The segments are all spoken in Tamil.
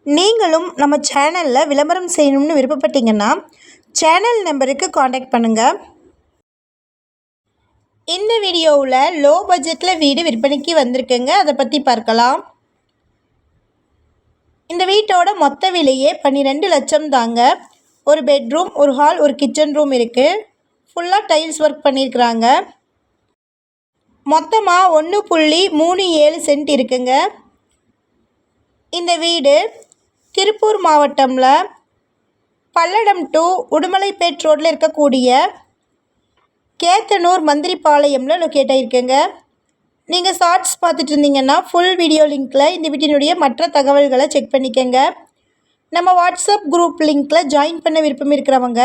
நீங்களும் நம்ம சேனலில் விளம்பரம் செய்யணும்னு விருப்பப்பட்டீங்கன்னா சேனல் நம்பருக்கு காண்டாக்ட் பண்ணுங்கள். இந்த வீடியோவில் லோ பட்ஜெட்டில் வீடு விற்பனைக்கு வந்திருக்குங்க. அதை பற்றி பார்க்கலாம். இந்த வீட்டோட மொத்த விலையே 12 லட்சம் தாங்க. ஒரு பெட்ரூம், ஒரு ஹால், ஒரு கிச்சன் ரூம் இருக்குது. ஃபுல்லாக டைல்ஸ் ஒர்க் பண்ணியிருக்கிறாங்க. மொத்தமாக 1.37 சென்ட் இருக்குங்க. இந்த வீடு திருப்பூர் மாவட்டம்ல பல்லடம் டு உடுமலைப்பேட் ரோட்டில் இருக்கக்கூடிய கேத்தனூர் மந்திரிபாளையம்ல லொக்கேட் ஆகிருக்குங்க. நீங்கள் ஷார்ட்ஸ் பார்த்துட்டு இருந்தீங்கன்னா ஃபுல் வீடியோ லிங்க்கில் இந்த வீட்டினுடைய மற்ற தகவல்களை செக் பண்ணிக்கோங்க. நம்ம வாட்ஸ்அப் குரூப் லிங்க்கில் ஜாயின் பண்ண விருப்பம் இருக்கிறவங்க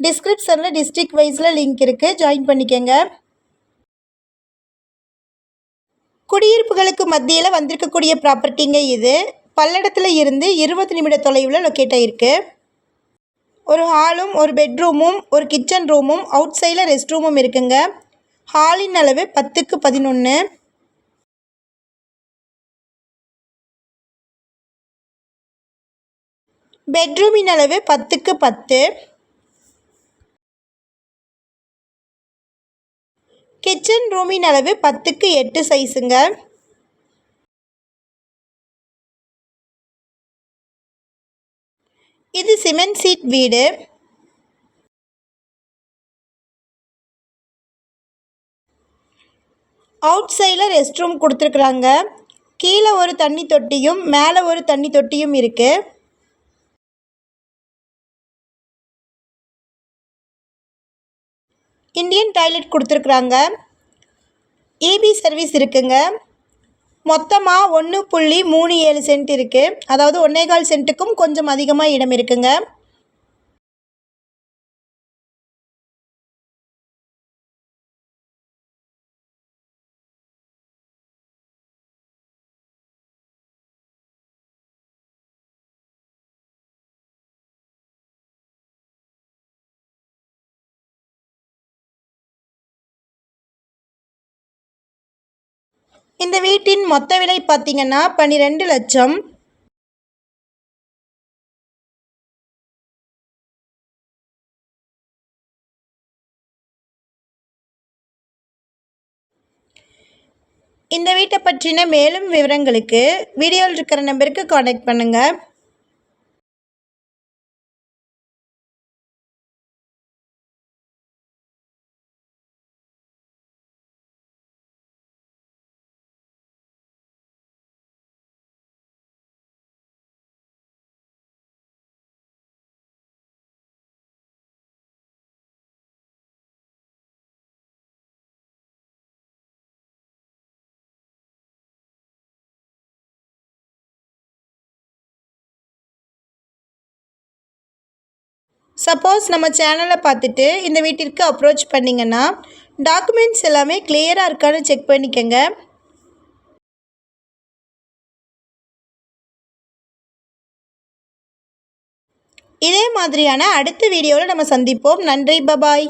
டிஸ்கிரிப்ஷனில் டிஸ்ட்ரிக்ட் வைஸில் லிங்க் இருக்குது, ஜாயின் பண்ணிக்கோங்க. குடியிருப்புகளுக்கு மத்தியில் வந்திருக்கக்கூடிய ப்ராப்பர்ட்டிங்க இது. பல்லடத்தில் இருந்து 20 நிமிட தொலைவில் லொக்கேட் ஆகிருக்கு. ஒரு ஹாலும், ஒரு பெட்ரூமும், ஒரு கிச்சன் ரூமும், அவுட் சைடில் ரெஸ்ட் ரூமும் இருக்குங்க. ஹாலின் அளவு 10க்கு 11. பெட்ரூமின் அளவு 10க்கு 10. கிச்சன் ரூமின் அளவு 10க்கு 8 சைஸுங்க. இது சிமெண்ட் சீட் வீடு. அவுட் சைடில் ரெஸ்ட் ரூம் கொடுத்துருக்குறாங்க. கீழே ஒரு தண்ணி தொட்டியும் மேலே ஒரு தண்ணி தொட்டியும் இருக்குது. இந்தியன் டாய்லெட் கொடுத்துருக்குறாங்க. இபி சர்வீஸ் இருக்குங்க. மொத்தமாக 1.37 சென்ட் இருக்குது. அதாவது 1.25 சென்ட்டுக்கும் கொஞ்சம் அதிகமாக இடம் இருக்குங்க. இந்த வீட்டின் மொத்த விலை பார்த்தீங்கன்னா 12 லட்சம். இந்த வீட்டை பற்றின மேலும் விவரங்களுக்கு வீடியோவில் இருக்கிற நம்பருக்கு காண்டாக்ட் பண்ணுங்கள். சப்போஸ் நம்ம சேனலை பார்த்துட்டு இந்த வீட்டிற்கு அப்ரோச் பண்ணிங்கன்னா டாக்குமெண்ட்ஸ் எல்லாமே கிளியராக இருக்கான்னு செக் பண்ணிக்கோங்க. இதே மாதிரியான அடுத்த வீடியோவில் நம்ம சந்திப்போம். நன்றி, பபாய்.